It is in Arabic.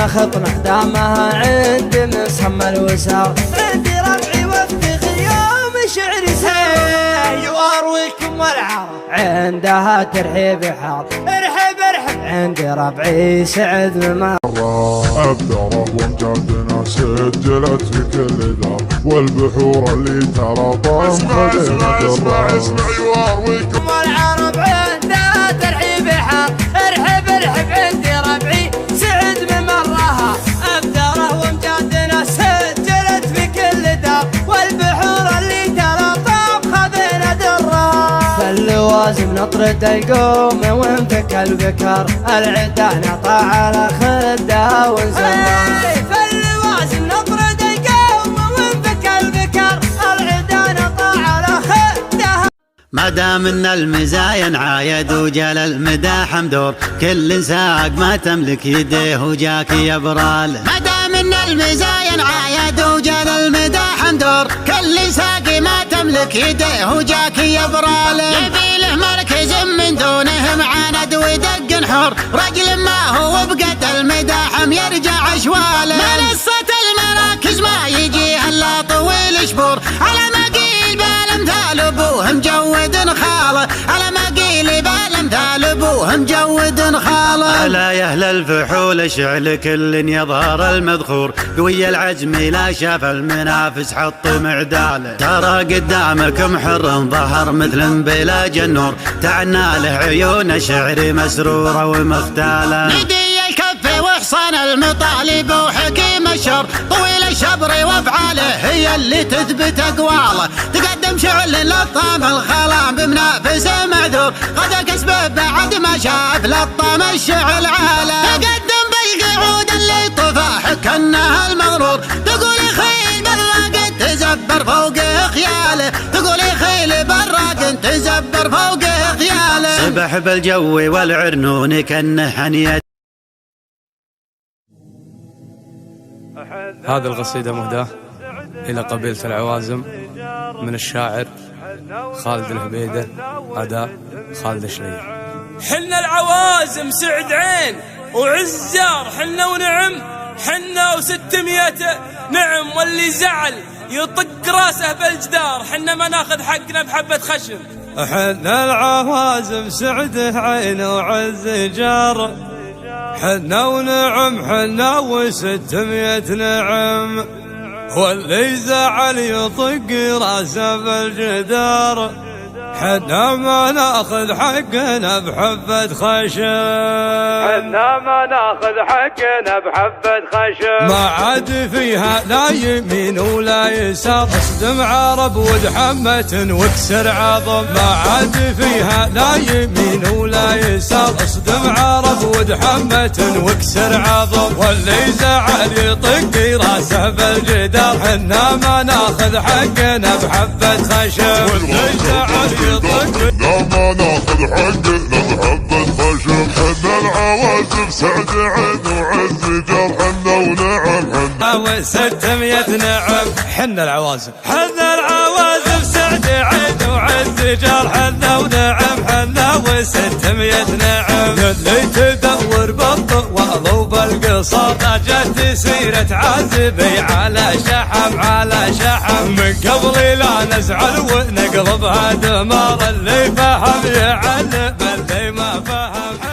خطنا دامها عندي مصمى الوسار. عندي ربعي وافتخر يوم شعري سيء وارويكم والعرب عندها ترحيب حار. ارحب ارحب عندي ربعي سعد بما أبدره ومجدنا سجلت في كل دار والبحور اللي ترى ضم خدمة الراس. اسمع يوارويكم والعرب عندها ترحيب حار. ارحب ارحب عندي ربعي سعد بمرها. أبدره ومجدنا سجلت في كل دار والبحور اللي ترى ضم خدمة الراس. فاللوازم نطرد القوم وانفك البكر العدا نطع على خدها ونسمع. فاللوازم نطرد القوم وانفك البكر العدا نطع على خدها. ما دام ان المزاين عايد وجال المداح مدور كل ساق ما تملك يديه وجاك يبرال. ما دام ان المزاين عايد وجال المداح مدور كل ساق ما تملك يديه وجاك يبرال. يبي له مركز من دونه معاند ودق نحور رجل ما هو بقد المداحم يرجع اشواله. منصة المراكز ما يجيه الا طويل شبور على ما قيل بالامثال ابوه مجود خاله. على ما قيل بالامثال ابوه مجود خاله. الا يا اهل الفحول شعل كل يظهر المذخور قوي العزم لا شاف المنافس حط معداله. ترى قدامكم حر ظهر مثل بلا جنور تعنى له عيون شعري مسروره ومختاله. ندي الكف وحصان المطالب وحكيم الشر طويل الشبر وافعاله هي اللي تثبت اقواله. تقدم شعل للطام الخلام بمنافس معذور قد كسبه بعد ما شاف للطام الشعل عاله. تقدم بالقعود اللي طفاح كانها المغرور تقول خيل براق تزبر فوق خياله. تقول خيل براق تزبر فوق خياله. سبح بالجو والعرنون كانه حنية. هذه القصيدة مهداة إلى قبيلة العوازم من الشاعر خالد الهبيدة أداء خالد الشليع. حنا العوازم سعد عين وعز جار حنا ونعم حنا و600 نعم واللي زعل يطق راسه بالجدار. حنا ما ناخذ حقنا بحبة خشم. حنا العوازم سعد عين وعز جار حنا ونعم حنا و600 نعم واللي زعل يطق راسه بالجدار. حنا ما ناخذ حقنا بحبة خشم. حنا ما ناخذ حقنا بحبة خشم. ما عاد فيها لا يمين ولا يسار اصدم عرب ودحمة واكسر عظم. ما عاد فيها لا يمين ولا يسار اصدم عرب ودحمة واكسر عظم. واللي زعل يطق راسه بالجدار. حنا ما ناخذ حقنا بحبة خشم. واللي زعل لا ما ناخذ حقنا بحبة خشم. حنا العوازم سعد عين وعز جار حنا ونعم حنا و600 نعم. حنا العوازم حنا العوازم سعد عين وعز جار حنا ونعم حنا و600 نعم. اللي تدور بالطوال وبالقصار جت سيرة عازبي على شحم على شحم. من قبل لا نزعل ونقلبها دمار اللي فهم يعلم اللي ما فهم.